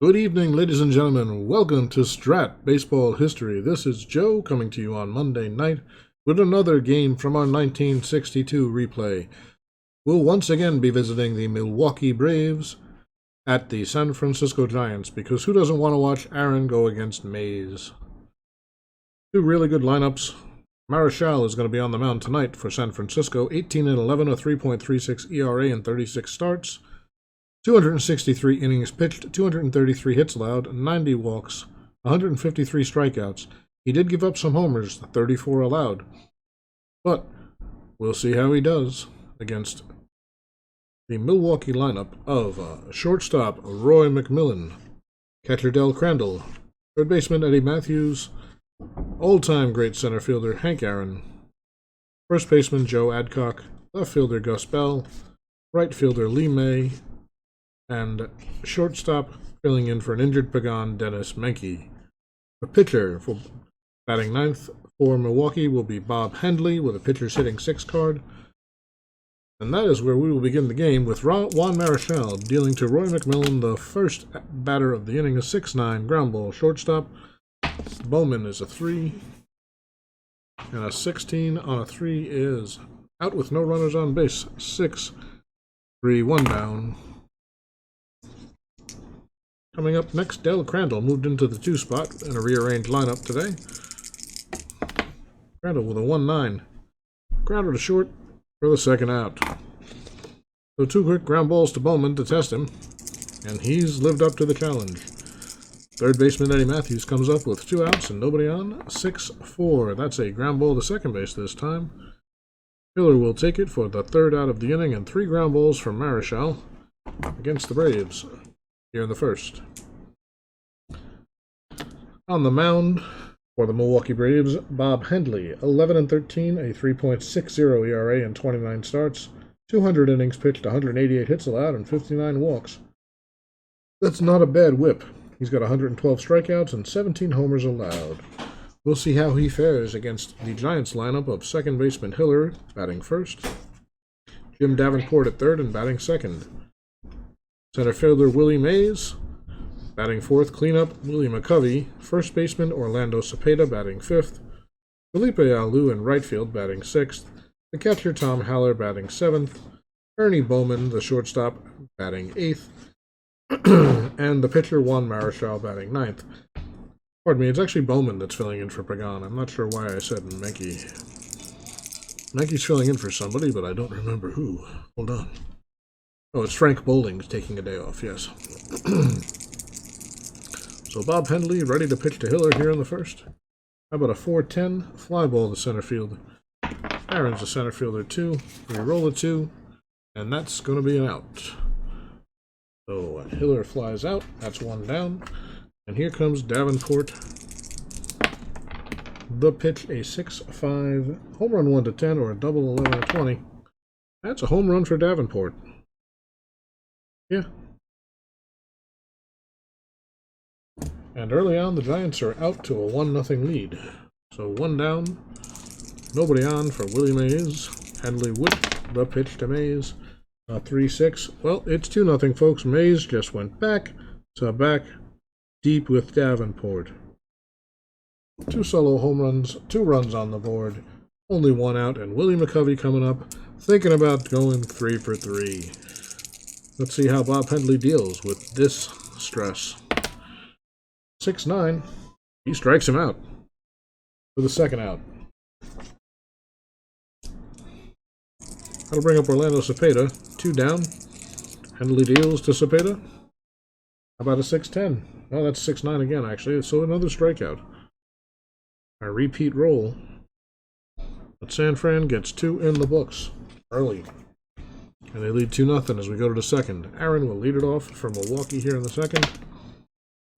Good evening, ladies and gentlemen. Welcome to Strat Baseball History. This is Joe coming to you on Monday night with another game from our 1962 replay. We'll once again be visiting the Milwaukee Braves at the San Francisco Giants, because who doesn't want to watch Aaron go against Mays? Two really good lineups. Marichal is going to be on the mound tonight for San Francisco. 18-11, a 3.36 ERA and 36 starts. 263 innings pitched, 233 hits allowed, 90 walks, 153 strikeouts. He did give up some homers, 34 allowed. But we'll see how he does against the Milwaukee lineup of shortstop Roy McMillan, catcher Del Crandall, third baseman Eddie Matthews, all-time great center fielder Hank Aaron, first baseman Joe Adcock, left fielder Gus Bell, right fielder Lee May, and shortstop filling in for an injured Pagan, Dennis Menke. The pitcher for batting ninth for Milwaukee will be Bob Hendley with a pitcher's hitting 6 card. And that is where we will begin the game with Juan Marichal dealing to Roy McMillan, the first batter of the inning, a 6-9 ground ball shortstop. Bowman is a 3, and a 16 on a 3 is out with no runners on base. 6-3, 1 down. Coming up next, Del Crandall moved into the 2 spot in a rearranged lineup today. Crandall with a 1-9. Grounded to short for the second out. So 2 quick ground balls to Bowman to test him, and he's lived up to the challenge. Third baseman Eddie Matthews comes up with 2 outs and nobody on. 6-4. That's a ground ball to second base this time. Miller will take it for the 3rd out of the inning, and 3 ground balls from Marichal against the Braves here in the first. On the mound for the Milwaukee Braves, Bob Hendley, 11-13, a 3.60 ERA and 29 starts, 200 innings pitched, 188 hits allowed, and 59 walks. That's not a bad whip. He's got 112 strikeouts and 17 homers allowed. We'll see how he fares against the Giants lineup of second baseman Hiller batting first, Jim Davenport at third and batting second, center fielder Willie Mays, batting fourth cleanup Willie McCovey, first baseman Orlando Cepeda batting fifth, Felipe Alou in right field batting sixth, the catcher Tom Haller batting seventh, Ernie Bowman, the shortstop, batting eighth, and the pitcher Juan Marichal batting ninth. Pardon me, it's actually Bowman that's filling in for Pagan. I'm not sure why I said Menke. Menke's filling in for somebody, but I don't remember who. Hold on. Oh, it's Frank Bowling's taking a day off, yes. So Bob Hendley ready to pitch to Hiller here in the first. How about a 4-10 fly ball to center field? Aaron's a center fielder 2. We roll a 2, and that's going to be an out. So Hiller flies out. That's 1 down. And here comes Davenport. The pitch, a 6-5 home run 1-10 or a double 11-20. That's a home run for Davenport. Yeah. And early on, the Giants are out to a 1-0 lead. So 1 down, nobody on for Willie Mays. Hendley with the pitch to Mays. 3-6. Well, it's 2-0, folks. Mays just went back to back deep with Davenport. 2 solo home runs, 2 runs on the board, only 1 out, and Willie McCovey coming up, thinking about going 3 for 3. Let's see how Bob Hendley deals with this stress. 6-9. He strikes him out for the second out. That'll bring up Orlando Cepeda. 2 down. Hendley deals to Cepeda. How about a 6-10? Oh, that's 6-9 again, actually. So another strikeout. A repeat roll. But San Fran gets 2 in the books early. And they lead 2-0 as we go to the second. Aaron will lead it off for Milwaukee here in the second.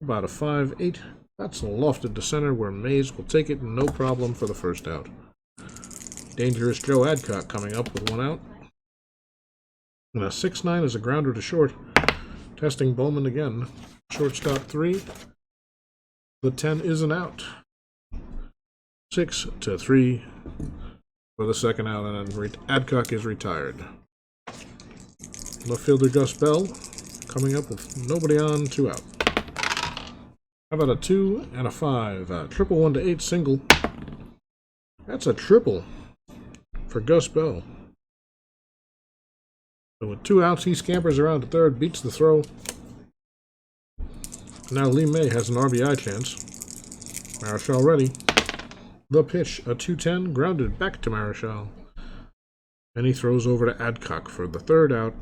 About a 5-8. That's lofted to center where Mays will take it, no problem for the first out. Dangerous Joe Adcock coming up with 1 out. And a 6-9 is a grounder to short. Testing Bowman again. Shortstop 3. The 10 is an out. 6-3 for the second out, and then Adcock is retired. Left fielder Gus Bell coming up with nobody on, 2 out. How about a 2 and a 5? Triple 1 to 8 single. That's a triple for Gus Bell. So with 2 outs, he scampers around to third, beats the throw. Now Lee May has an RBI chance. Marichal ready. The pitch, a 2-10, grounded back to Marichal. And he throws over to Adcock for the third out.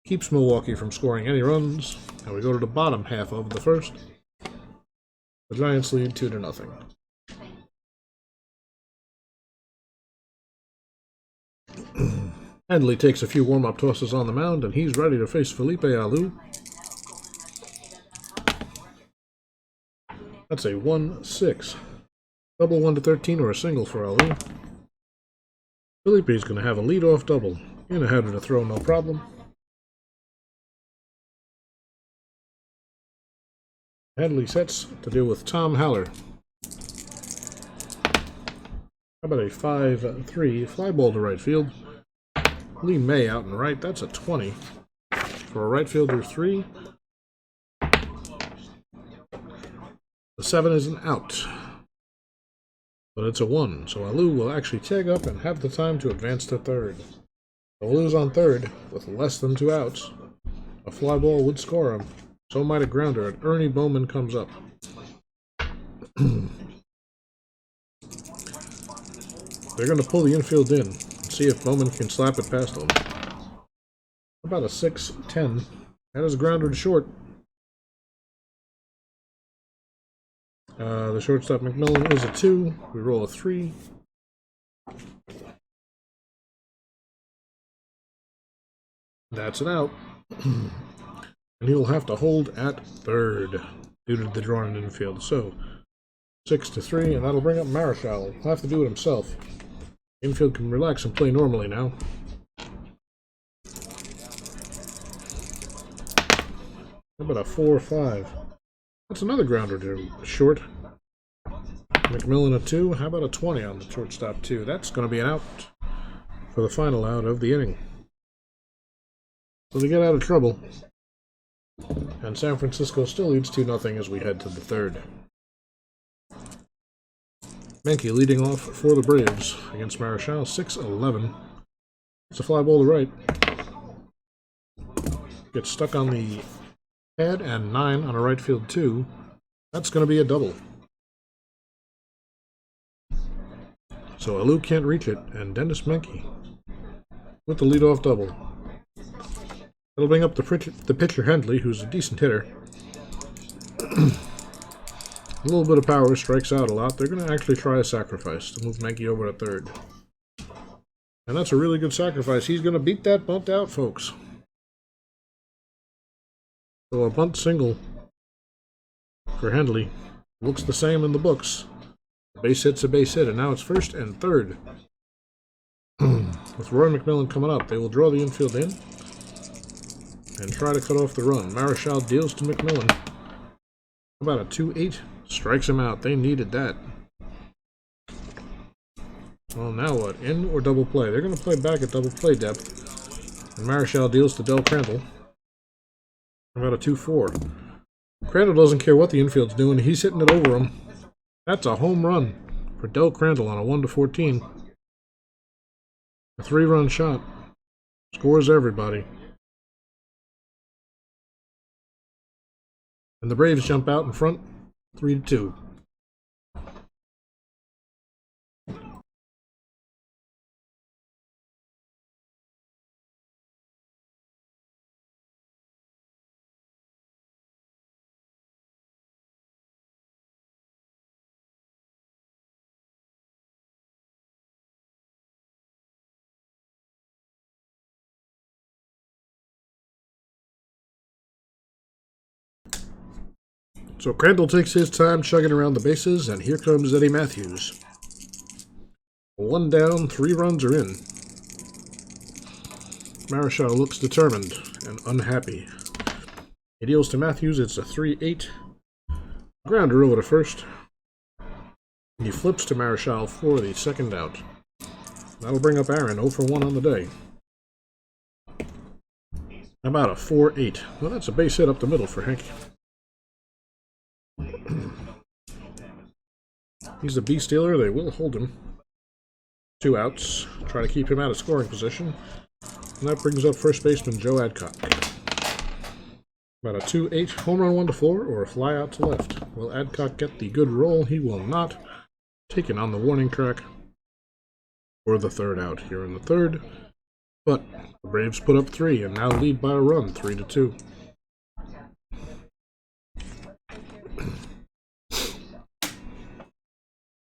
Keeps Milwaukee from scoring any runs. And we go to the bottom half of the first. The Giants lead 2-0. Handley takes a few warm-up tosses on the mound, and he's ready to face Felipe Alou. That's a 1-6. Double 1 to 13 or a single for Alou. Felipe's going to have a leadoff double. In ahead of the throw, no problem. Handley sets to deal with Tom Haller. How about a 5-3 fly ball to right field? Lee May out and right. That's a 20 for a right fielder 3. The 7 is an out, but it's a 1, so Alou will actually tag up and have the time to advance to third. Alou's on third with less than 2 outs. A fly ball would score him. So might a grounder, and Ernie Bowman comes up. They're going to pull the infield in and see if Bowman can slap it past them. About a 6-10. That is grounded short. The shortstop McMillan is a 2. We roll a 3. That's an out. And he'll have to hold at third due to the drawn infield. So 6-3, and that'll bring up Marichal. He'll have to do it himself. Infield can relax and play normally now. How about a 4-5? That's another grounder to short. McMillan a 2. How about a 20 on the shortstop 2? That's going to be an out for the final out of the inning. So they get out of trouble. And San Francisco still leads 2-0 as we head to the third. Menke leading off for the Braves against Marichal, 6-11. It's a fly ball to right. Gets stuck on the pad, and 9 on a right field 2. That's going to be a double. So Alou can't reach it, and Dennis Menke with the leadoff double. That'll bring up the pitcher Handley, who's a decent hitter. A little bit of power, strikes out a lot. They're going to actually try a sacrifice to move Menke over to third. And that's a really good sacrifice. He's going to beat that bunt out, folks. So a bunt single for Handley looks the same in the books. Base hit's a base hit, and now it's first and third. With Roy McMillan coming up, they will draw the infield in and try to cut off the run. Marichal deals to McMillan. About a 2-8. Strikes him out. They needed that. Well, now what? In or double play? They're going to play back at double play depth. And Marichal deals to Del Crandall. About a 2-4. Crandall doesn't care what the infield's doing. He's hitting it over him. That's a home run for Del Crandall on a 1-14. A 3-run shot. Scores everybody. And the Braves jump out in front, 3-2. So Crandall takes his time chugging around the bases, and here comes Eddie Matthews. 1 down, 3 runs are in. Marichal looks determined and unhappy. He deals to Matthews. It's a 3-8. Grounder over to first. And he flips to Marichal for the second out. That'll bring up Aaron, 0 for 1 on the day. How about a 4-8? Well, that's a base hit up the middle for Hank. He's a bee stealer. They will hold him. 2 outs. Try to keep him out of scoring position. And that brings up first baseman Joe Adcock. About a 2-8 home run 1-4 or a fly out to left. Will Adcock get the good roll? He will not. Taken on the warning track for the 3rd out here in the 3rd. But the Braves put up 3 and now lead by a run, 3-2.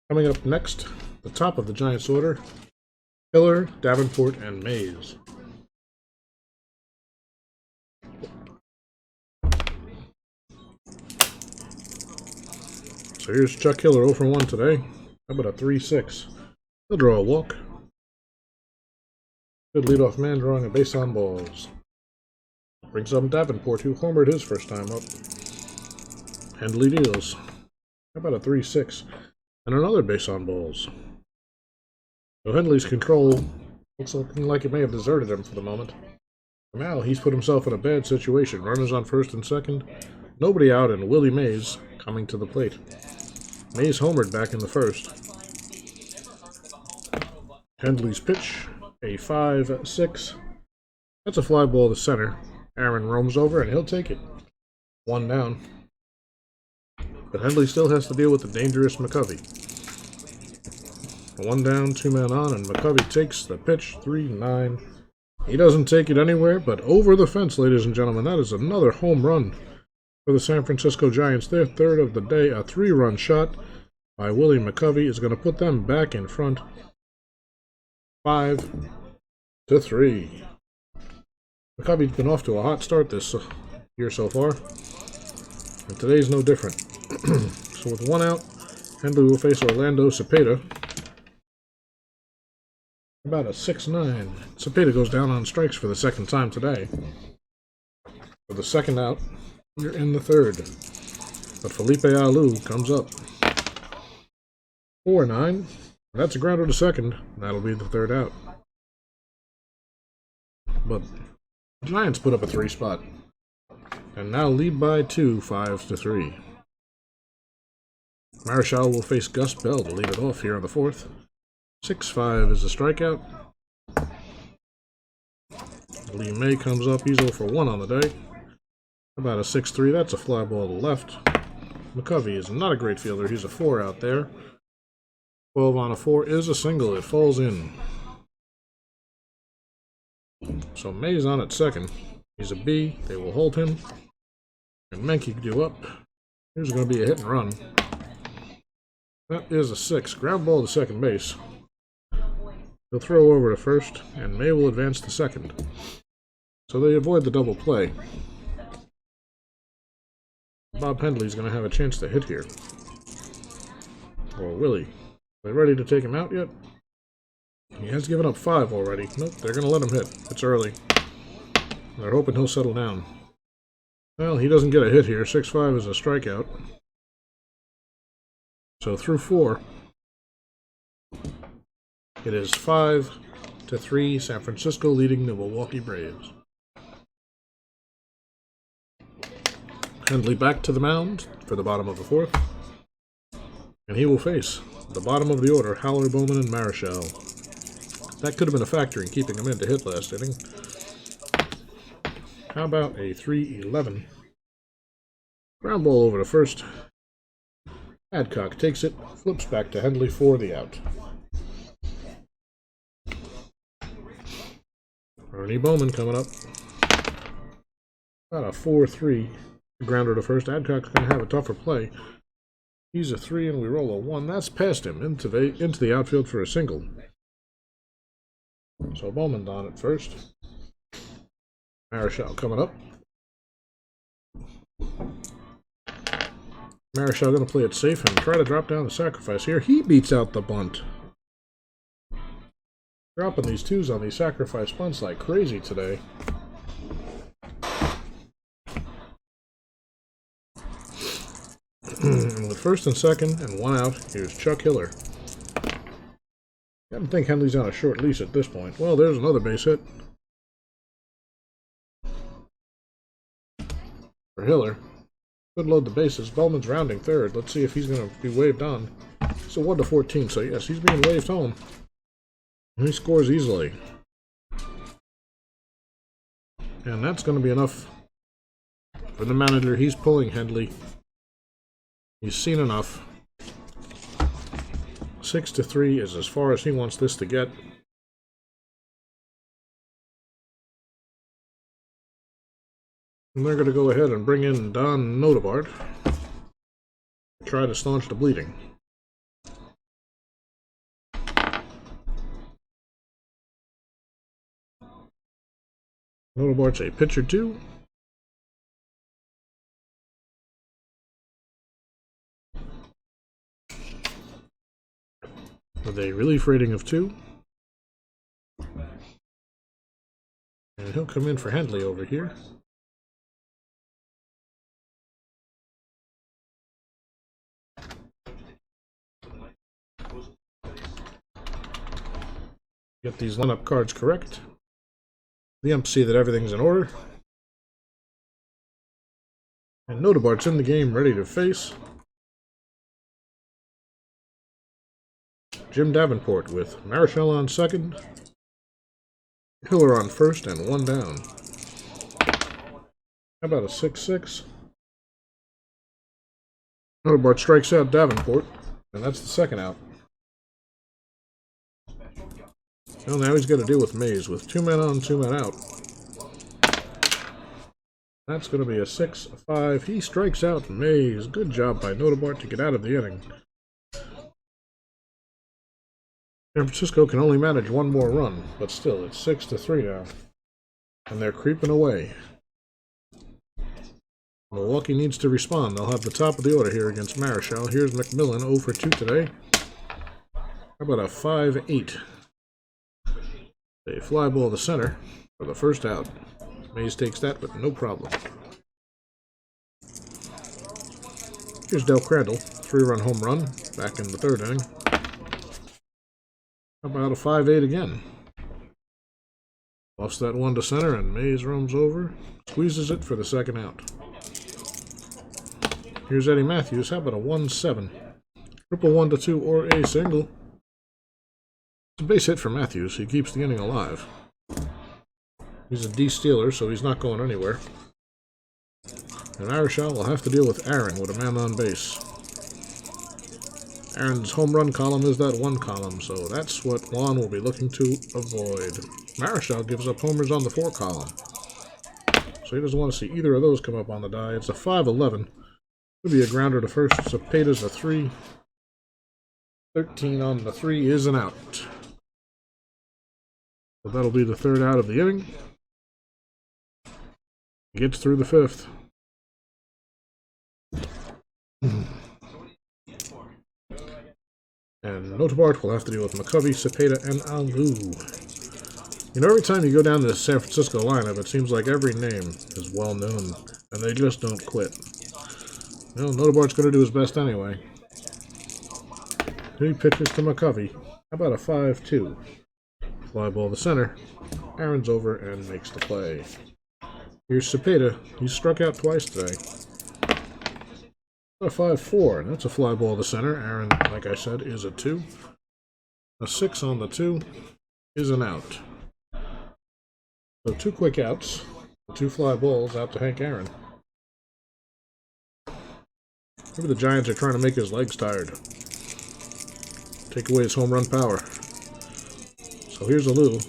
Coming up next, the top of the Giants order, Hiller, Davenport, and Mays. So here's Chuck Hiller, 0 for 1 today. How about a 3-6? He'll draw a walk. Good leadoff man drawing a base on balls. Brings up Davenport, who homered his first time up. Handley deals. How about a 3-6? And another base on balls. So Hendley's control looks like it may have deserted him for the moment. Now he's put himself in a bad situation. Runners on first and second. Nobody out, and Willie Mays coming to the plate. Mays homered back in the first. Hendley's pitch, a 5-6. That's a fly ball to center. Aaron roams over, and he'll take it. 1 down. But Hendley still has to deal with the dangerous McCovey. 1 down, 2 men on, and McCovey takes the pitch, 3-9. He doesn't take it anywhere, but over the fence, ladies and gentlemen. That is another home run for the San Francisco Giants. Their 3rd of the day, a 3-run shot by Willie McCovey is going to put them back in front, 5-3. McCovey's been off to a hot start this year so far, and today's no different. So with 1 out, Hendley will face Orlando Cepeda. About a 6-9. Cepeda goes down on strikes for the 2nd time today. For the 2nd out, we're in the 3rd. But Felipe Alou comes up. 4-9. That's a grounder to 2nd. That'll be the 3rd out. But the Giants put up a 3 spot. And now lead by 2, 5-3. Marichal will face Gus Bell to lead it off here on the 4th. 6-5 is a strikeout. Lee May comes up. He's 0 for 1 on the day. About a 6-3. That's a fly ball to left. McCovey is not a great fielder. He's a 4 out there. 12 on a 4 is a single. It falls in. So May's on at 2nd. He's a B. They will hold him. And Menke due up. Here's going to be a hit and run. That is a 6. Ground ball to 2nd base. He'll throw over to first, and May will advance to 2nd. So they avoid the double play. Bob Hendley's going to have a chance to hit here. Or Willie. Are they ready to take him out yet? He has given up 5 already. Nope, they're going to let him hit. It's early. They're hoping he'll settle down. Well, he doesn't get a hit here. 6-5 is a strikeout. So through 4, it is 5-3, San Francisco leading the Milwaukee Braves. Hendley back to the mound for the bottom of the 4th. And he will face the bottom of the order, Haller, Bowman, and Marichal. That could have been a factor in keeping him in to hit last inning. How about a 3-11? Ground ball over to first. Adcock takes it, flips back to Hendley for the out. Ernie Bowman coming up. About a 4-3. Grounder to first. Adcock's going to have a tougher play. He's a 3 and we roll a 1. That's past him into the outfield for a single. So Bowman's on at first. Marichal coming up. Marichal going to play it safe and try to drop down the sacrifice here. He beats out the bunt. Dropping these 2s on these sacrifice bunts like crazy today. And with 1st and 2nd and 1 out, here's Chuck Hiller. I don't think Hendley's on a short leash at this point. Well, there's another base hit for Hiller. Could load the bases. Bellman's rounding third. Let's see if he's going to be waved on. It's a 1-14, so yes, he's being waved home. And he scores easily. And that's going to be enough for the manager. He's pulling Hendley. He's seen enough. 6-3 is as far as he wants this to get. And they're going to go ahead and bring in Don Notebart to try to staunch the bleeding. Notebart's a pitcher too. With a relief rating of 2. And he'll come in for Hendley over here. Get these lineup cards correct. The umps see that everything's in order. And Notebart's in the game, ready to face Jim Davenport with Marichal on second, Hiller on first, and 1 down. How about a 6-6? Notebart strikes out Davenport, and that's the second out. Well, now he's got to deal with Mays with 2 men on, 2 men out. That's going to be a 6-5. He strikes out Mays. Good job by Notebart to get out of the inning. San Francisco can only manage 1 more run, but still, it's 6-3 now. And they're creeping away. Milwaukee needs to respond. They'll have the top of the order here against Marichal. Here's McMillan, 0 for 2 today. How about a 5-8? A fly ball to center for the first out. Mays takes that with no problem. Here's Del Crandall, 3-run home run, back in the 3rd inning. How about a 5-8 again? Lost that one to center, and Mays roams over, squeezes it for the 2nd out. Here's Eddie Matthews. How about a 1-7? Triple 1-2 or a single. It's a base hit for Matthews. He keeps the inning alive. He's a D-stealer, so he's not going anywhere. And Marichal will have to deal with Aaron with a man on base. Aaron's home run column is that 1 column, so that's what Juan will be looking to avoid. Marichal gives up homers on the 4 column. So he doesn't want to see either of those come up on the die. It's a 5-11. Could be a grounder to first. Cepeda's a 3. 13 on the 3 is an out. So that'll be the 3rd out of the inning. He gets through the 5th. And Notebart will have to deal with McCovey, Cepeda, and Alou. You know, every time you go down to the San Francisco lineup, it seems like every name is well known, and they just don't quit. Well, Notebart's going to do his best anyway. He pitches to McCovey. How about a 5-2? Fly ball to center. Aaron's over and makes the play. Here's Cepeda. He's struck out twice today. A 5-4. That's a fly ball to center. Aaron, like I said, is a 2. A 6 on the 2 is an out. So 2 quick outs. 2 fly balls out to Hank Aaron. Maybe the Giants are trying to make his legs tired. Take away his home run power. So here's Alou.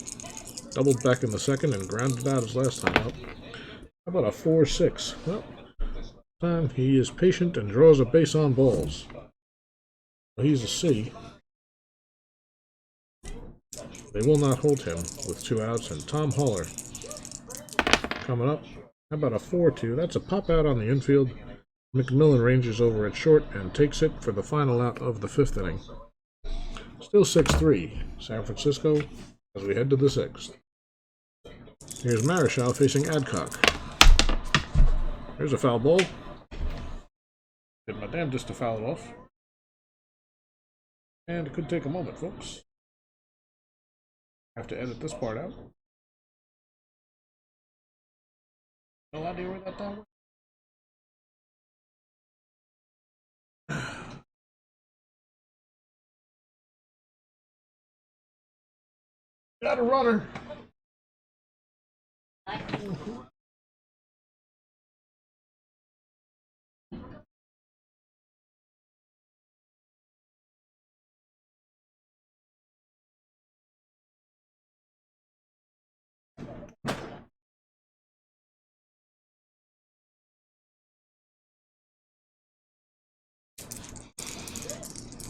Doubled back in the 2nd and grounded out his last time up. How about a 4-6? Well, this time he is patient and draws a base on balls. He's a C. They will not hold him with 2 outs, and Tom Haller coming up. How about a 4-2? That's a pop out on the infield. McMillan ranges over at short and takes it for the final out of the 5th inning. Still 6-3, San Francisco, as we head to the 6th. Here's Marichal facing Adcock. Here's a foul ball. Did my damnedest to foul it off. And it could take a moment, folks. Have to edit this part out. No idea where that down went. Got a runner.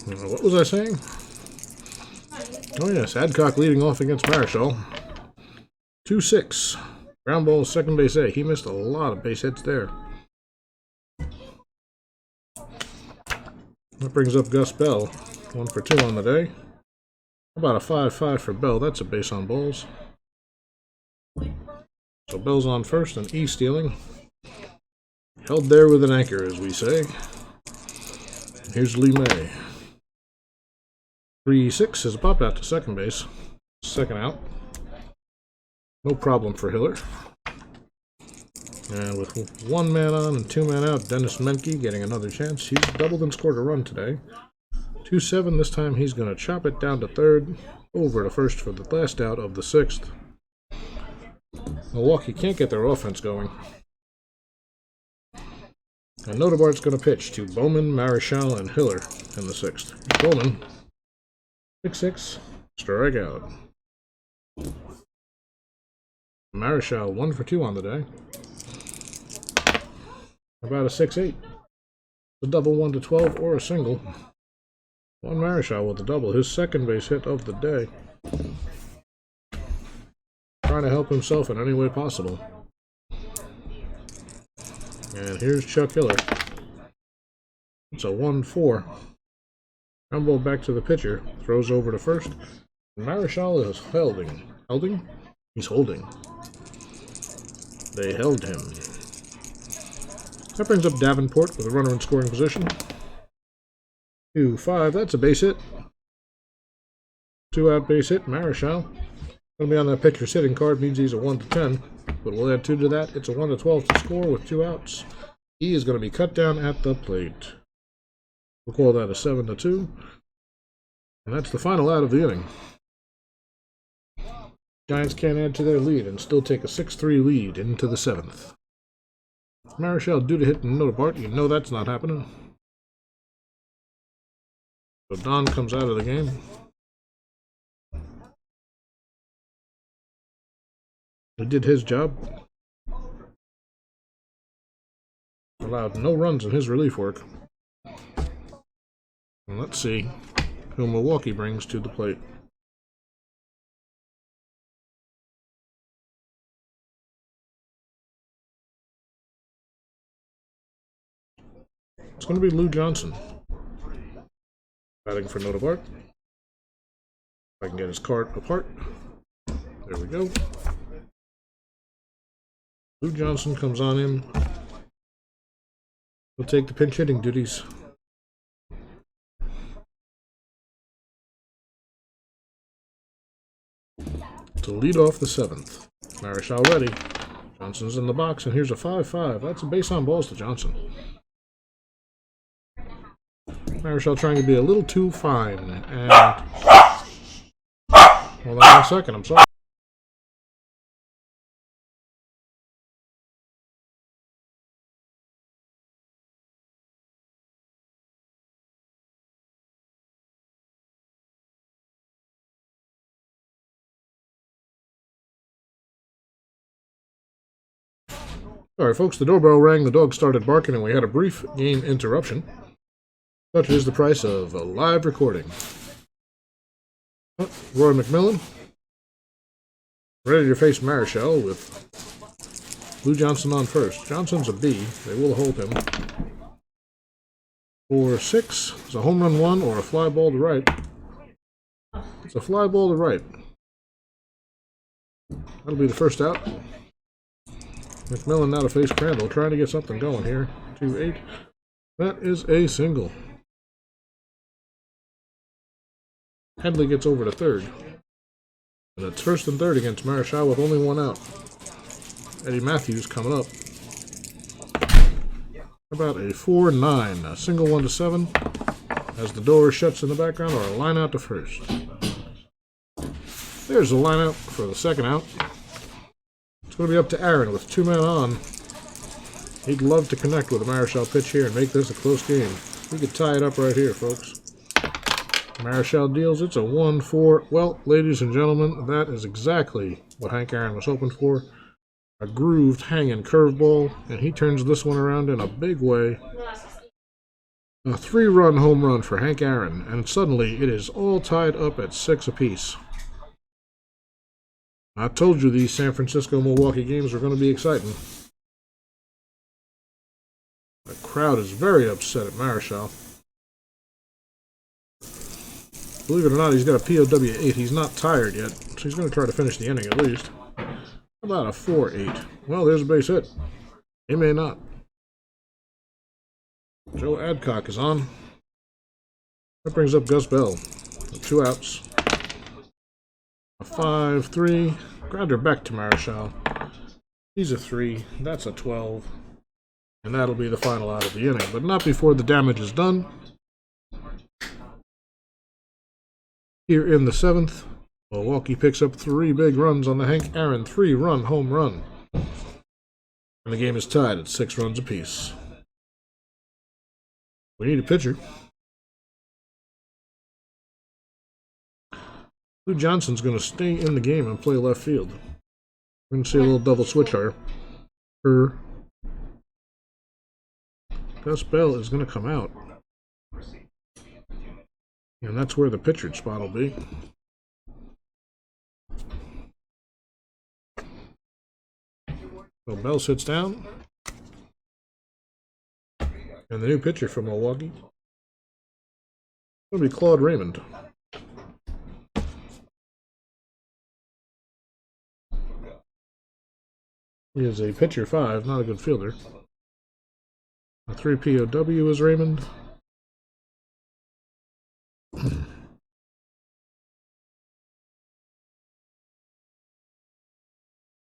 What was I saying? Oh yes, Adcock leading off against Marichal. 2-6. Ground ball, second base A. He missed a lot of base hits there. That brings up Gus Bell. 1 for 2 on the day. How about a 5-5 for Bell? That's a base on balls. So Bell's on first and E stealing. Held there with an anchor, as we say. Here's Lee May. 3-6 has popped out to second base. Second out. No problem for Hiller. And with 1 man on and 2 man out, Dennis Menke getting another chance. He's doubled and scored a run today. 2-7. This time he's going to chop it down to third. Over to first for the last out of the 6th. Milwaukee can't get their offense going. And Notabart's going to pitch to Bowman, Marichal, and Hiller in the 6th. Bowman, 6-6, strikeout. Marichal, 1 for 2 on the day. About a 6-8. A double 1 to 12 or a single. Juan Marichal with a double, his second base hit of the day. Trying to help himself in any way possible. And here's Chuck Hiller. It's a 1-4. Ground ball back to the pitcher. Throws over to first. Marichal is holding. Holding? He's holding. They held him. That brings up Davenport with a runner in scoring position. 2-5. That's a base hit. 2 out base hit. Marichal. Going to be on that pitcher's hitting card. Means he's a 1 to 10. But we'll add 2 to that. It's a 1 to 12 to score with 2 outs. He is going to be cut down at the plate. We'll call that a 7 to 2. And that's the final out of the inning. Giants can't add to their lead and still take a 6-3 lead into the 7th. Marichal due to hit Notabart. You know that's not happening. So Don comes out of the game. He did his job. Allowed no runs in his relief work. And let's see who Milwaukee brings to the plate. It's going to be Lou Johnson. Batting for Notabart. If I can get his card apart. There we go. Lou Johnson comes on in. He'll take the pinch hitting duties. To lead off the 7th. Marichal ready. Johnson's in the box, and here's a 5-5. That's a base on balls to Johnson. Marichal trying to be a little too fine. And hold on 1 second, I'm sorry. Alright folks, the doorbell rang, the dog started barking, and we had a brief game interruption. Such is the price of a live recording. Roy McMillan, ready to face Marichal with Lou Johnson on first. Johnson's a B. They will hold him. 4-6. It's a home run 1 or a fly ball to right. It's a fly ball to right. That'll be the first out. McMillan now to face Crandall, trying to get something going here. 2-8. That is a single. Headley gets over to third. And it's first and third against Marichal with only 1 out. Eddie Matthews coming up. About a 4-9. A single 1 to 7. As the door shuts in the background, or a line out to first. There's the lineup for the second out. It's going to be up to Aaron with 2 men on. He'd love to connect with a Marichal pitch here and make this a close game. We could tie it up right here, folks. Marichal deals. It's a 1-4. Well, ladies and gentlemen, that is exactly what Hank Aaron was hoping for. A grooved, hanging curveball, and he turns this one around in a big way. A 3-run home run for Hank Aaron, and suddenly it is all tied up at 6 apiece. I told you these San Francisco-Milwaukee games were going to be exciting. The crowd is very upset at Marichal. Believe it or not, he's got a POW 8. He's not tired yet, so he's going to try to finish the inning at least. How about a 4-8? Well, there's a base hit. He may not. Joe Adcock is on. That brings up Gus Bell. 2 outs. A 5-3. Grounder back to Marichal. He's a 3. That's a 12. And that'll be the final out of the inning. But not before the damage is done. Here in the 7th, Milwaukee picks up 3 big runs on the Hank Aaron 3-run home run. And the game is tied at 6 runs apiece. We need a pitcher. Lou Johnson's going to stay in the game and play left field. We're going to see a little double switch here. Gus Bell is going to come out. And that's where the pitcher spot will be. So Bell sits down. And the new pitcher from Milwaukee will be Claude Raymond. He is a pitcher 5, not a good fielder. A 3 POW is Raymond.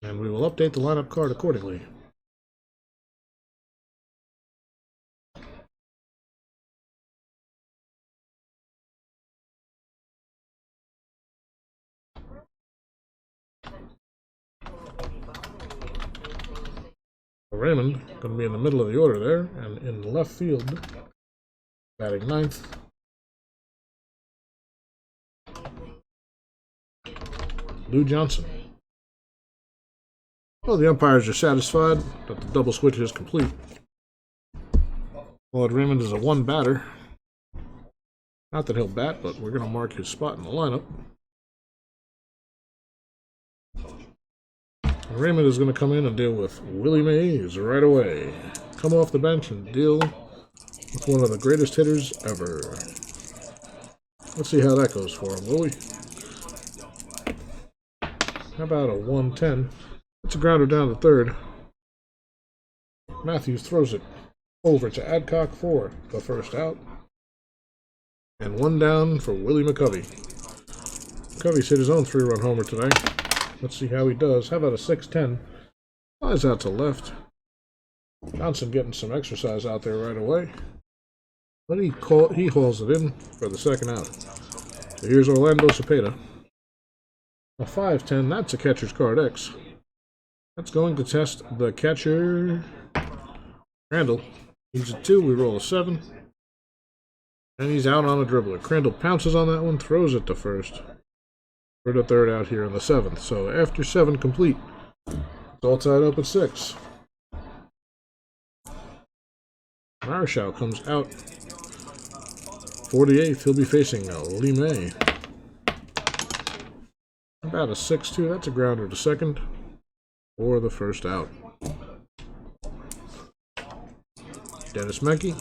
And we will update the lineup card accordingly. Raymond going to be in the middle of the order there, and in left field, batting 9th. Lou Johnson. Well, the umpires are satisfied that the double switch is complete. Claude Raymond is a 1 batter. Not that he'll bat, but we're going to mark his spot in the lineup. And Raymond is going to come in and deal with Willie Mays right away. Come off the bench and deal with one of the greatest hitters ever. Let's see how that goes for him, Willie. How about a 1-10? It's a grounder down to third. Matthews throws it over to Adcock for the first out. And 1 down for Willie McCovey. McCovey's hit his own 3-run homer today. Let's see how he does. How about a 6-10? Flies out to left. Johnson getting some exercise out there right away. But he hauls it in for the second out. So here's Orlando Cepeda. A 5-10. That's a catcher's card X. That's going to test the catcher, Crandall. He's a 2. We roll a 7. And he's out on a dribbler. Crandall pounces on that one, throws it to first. For the third out here in the 7th. So after 7 complete, it's all tied up at 6. Marichal comes out for the 8th. He'll be facing Lee May. About a 6-2. That's a grounder to second for the first out. Dennis Menke.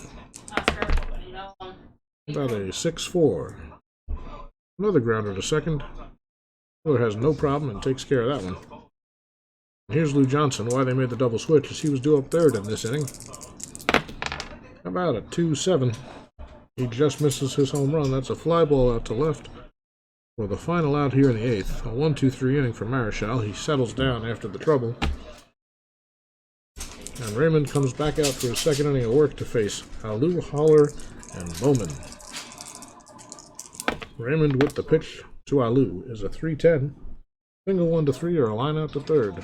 About a 6-4. Another grounder to second. Miller has no problem and takes care of that one. And here's Lou Johnson. Why they made the double switch is he was due up third in this inning. How about a 2-7? He just misses his home run. That's a fly ball out to left for the final out here in the 8th. A 1-2-3 inning for Marichal. He settles down after the trouble. And Raymond comes back out for his second inning of work to face Alou, Holler, and Bowman. Raymond with the pitch to Alou is a 3-10. Single 1 to 3 or a line out to third.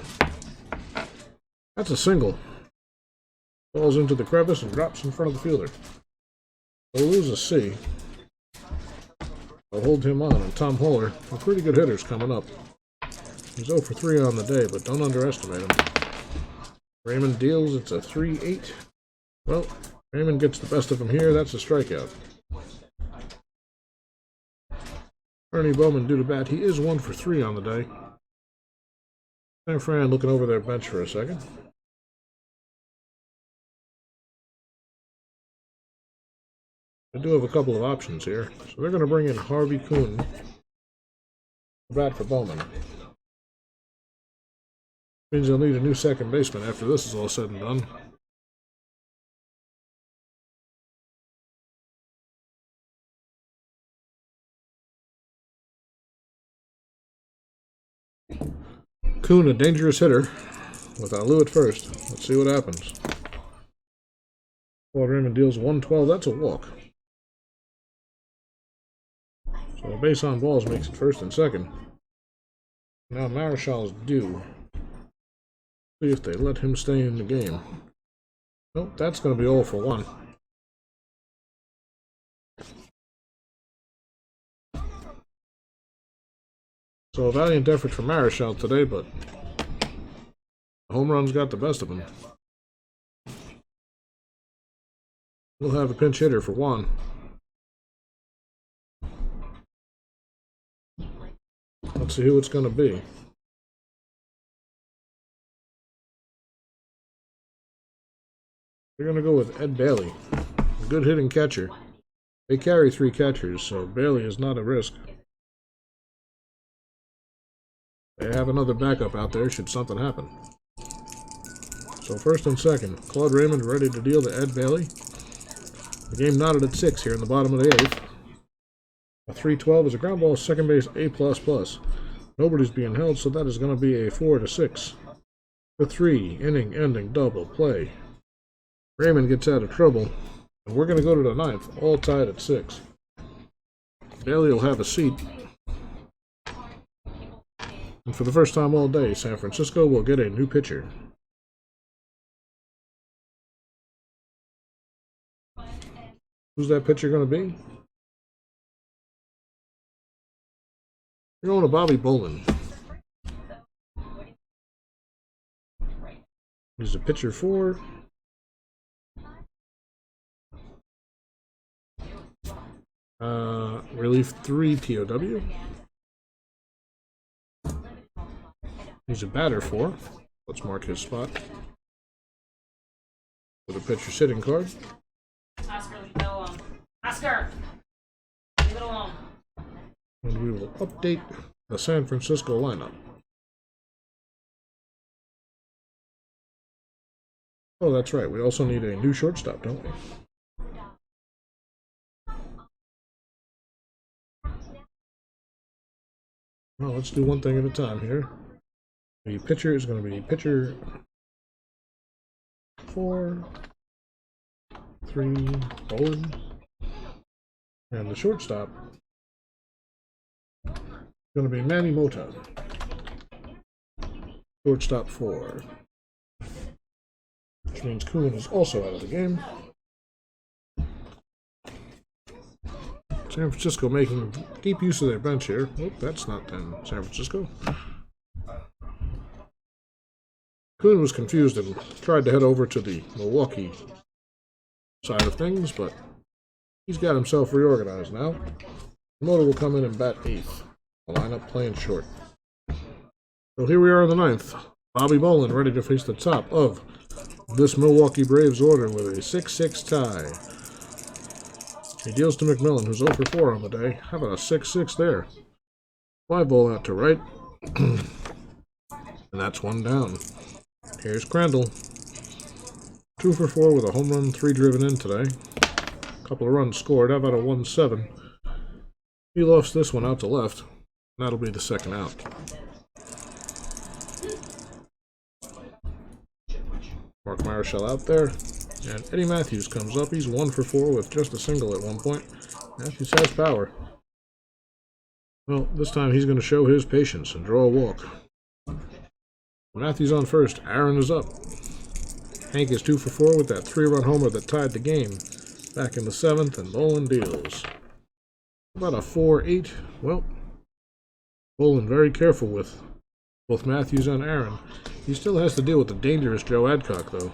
That's a single. Falls into the crevice and drops in front of the fielder. We'll lose a C. I'll hold him on, and Tom Holler, a pretty good hitters coming up. He's 0 for 3 on the day, but don't underestimate him. Raymond deals, it's a 3-8. Well, Raymond gets the best of him here, that's a strikeout. Ernie Bowman due to bat, he is 1 for 3 on the day. San Fran looking over their bench for a second. They do have a couple of options here, so they're going to bring in Harvey Kuhn to bat for Bowman. Means they'll need a new second baseman after this is all said and done. Kuhn, a dangerous hitter, with Alou at first. Let's see what happens. Claude Raymond deals 112. That's a walk. So a base on balls makes it first and second. Now Marischal's due. See if they let him stay in the game. Nope, that's going to be all for 1. So a valiant effort for Marischal today, but the home runs got the best of him. We'll have a pinch hitter for 1. Let's see who it's going to be. We're going to go with Ed Bailey, a good hitting catcher. They carry 3 catchers, so Bailey is not a risk. They have another backup out there should something happen. So first and second, Claude Raymond ready to deal to Ed Bailey. The game knotted at 6 here in the bottom of the 8th. A 3-12 is a ground ball, second base A++. Nobody's being held, so that is going to be a 4 to 6. The 3 inning ending double play. Raymond gets out of trouble, and we're going to go to the 9th, all tied at 6. Bailey will have a seat. And for the first time all day, San Francisco will get a new pitcher. Who's that pitcher going to be? We're going to Bobby Bolin. He's a pitcher 4. Relief 3 POW. He's a batter 4. Let's mark his spot with a pitcher sitting card. Oscar, leave it alone. Oscar! Leave it alone. And we will update the San Francisco lineup. Oh, that's right. We also need a new shortstop, don't we? Well, let's do one thing at a time here. The pitcher is going to be pitcher 4, 3, Bolin. And the shortstop is going to be Manny Mota. Shortstop 4. Which means Kuhn is also out of the game. San Francisco making deep use of their bench here. Oh, that's not them, San Francisco. Kuhn was confused and tried to head over to the Milwaukee side of things, but he's got himself reorganized now. Mota will come in and bat 8th. The lineup playing short. So here we are in the 9th. Bobby Bolin ready to face the top of this Milwaukee Braves order with a 6-6 tie. He deals to McMillan, who's 0 for 4 on the day. How about a 6-6 there? Fly ball out to right. And that's 1 down. Here's Crandall. 2 for 4 with a home run, 3 driven in today. A couple of runs scored. How about a 1-7? He lofts this one out to left. That'll be the second out. Mark Marischal out there. And Eddie Matthews comes up. He's 1 for 4 with just a single at one point. Matthews has power. Well, this time he's going to show his patience and draw a walk. Matthews on first. Aaron is up. Hank is 2 for 4 with that 3-run homer that tied the game back in the 7th, and Bolin deals. About a 4-8. Well, Bolin very careful with both Matthews and Aaron. He still has to deal with the dangerous Joe Adcock, though.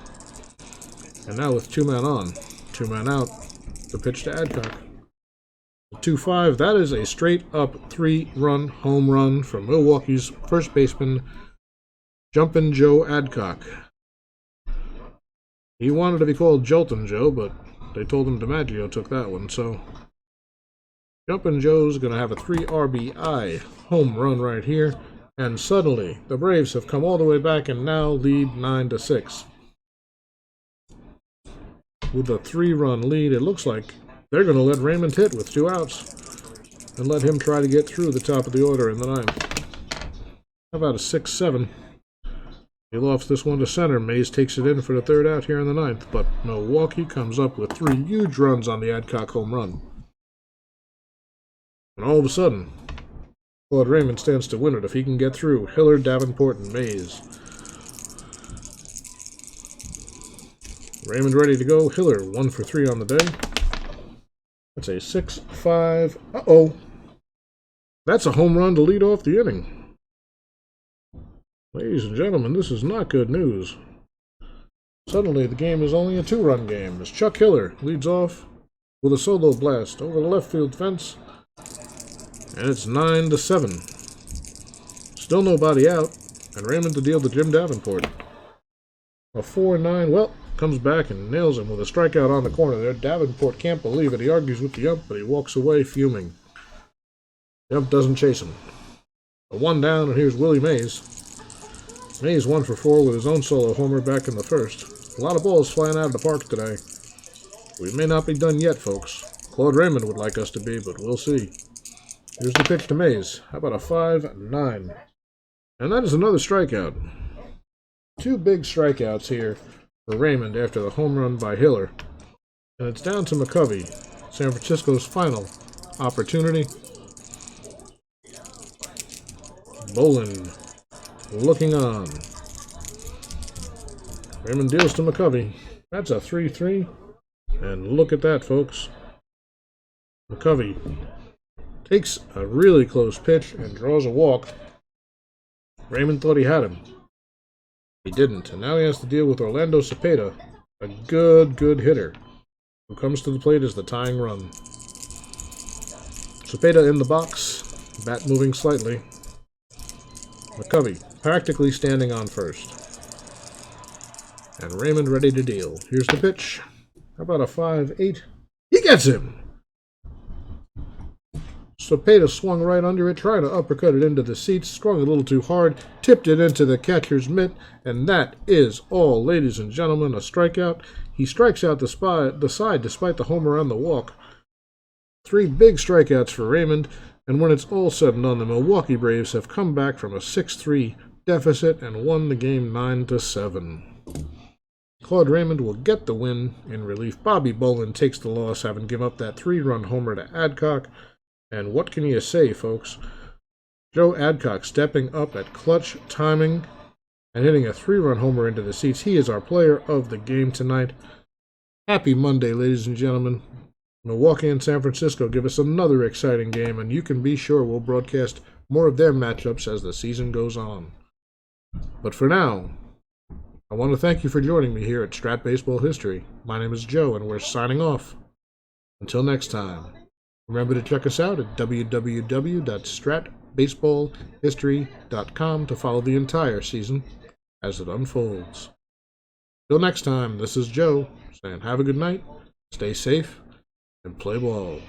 And now with 2 men on, 2 men out, the pitch to Adcock. 2-5, that is a straight-up 3-run home run from Milwaukee's first baseman, Jumpin' Joe Adcock. He wanted to be called Joltin' Joe, but they told him DiMaggio took that one, so Jumpin' Joe's going to have a 3 RBI home run right here, and suddenly the Braves have come all the way back and now lead 9-6. With a 3-run lead, it looks like they're going to let Raymond hit with 2 outs and let him try to get through the top of the order in the 9th. How about a 6-7? He lofts this one to center. Mays takes it in for the 3rd out here in the 9th, but Milwaukee comes up with 3 huge runs on the Adcock home run. And all of a sudden, Claude Raymond stands to win it if he can get through Hiller, Davenport, and Mays. Raymond ready to go. Hiller 1 for 3 on the day. That's a 6-5. Uh-oh. That's a home run to lead off the inning. Ladies and gentlemen, this is not good news. Suddenly, the game is only a 2-run game as Chuck Hiller leads off with a solo blast over the left field fence. And it's 9-7. Still nobody out, and Raymond to deal to Jim Davenport. A 4-9, well, comes back and nails him with a strikeout on the corner there. Davenport can't believe it. He argues with the ump, but he walks away fuming. The ump doesn't chase him. A 1 down, and here's Willie Mays. Mays 1 for 4 with his own solo homer back in the 1st. A lot of balls flying out of the park today. We may not be done yet, folks. Claude Raymond would like us to be, but we'll see. Here's the pitch to Mays. How about a 5-9? And that is another strikeout. 2 big strikeouts here for Raymond after the home run by Hiller. And it's down to McCovey, San Francisco's final opportunity. Bolin looking on. Raymond deals to McCovey. That's a 3-3. And look at that, folks. McCovey takes a really close pitch and draws a walk. Raymond thought he had him. He didn't, and now he has to deal with Orlando Cepeda, a good hitter, who comes to the plate as the tying run. Cepeda in the box, bat moving slightly. McCovey practically standing on first. And Raymond ready to deal. Here's the pitch. How about a 5-8? He gets him! Cepeda swung right under it, trying to uppercut it into the seats, swung a little too hard, tipped it into the catcher's mitt, and that is all, ladies and gentlemen, a strikeout. He strikes out the side despite the homer on the walk. 3 big strikeouts for Raymond, and when it's all said and done, the Milwaukee Braves have come back from a 6-3 deficit and won the game 9-7. Claude Raymond will get the win in relief. Bobby Bolin takes the loss, having given up that 3-run homer to Adcock. And what can you say, folks? Joe Adcock stepping up at clutch timing and hitting a 3-run homer into the seats. He is our player of the game tonight. Happy Monday, ladies and gentlemen. Milwaukee and San Francisco give us another exciting game, and you can be sure we'll broadcast more of their matchups as the season goes on. But for now, I want to thank you for joining me here at Strat Baseball History. My name is Joe, and we're signing off. Until next time. Remember to check us out at www.stratbaseballhistory.com to follow the entire season as it unfolds. Till next time, this is Joe saying have a good night, stay safe, and play ball.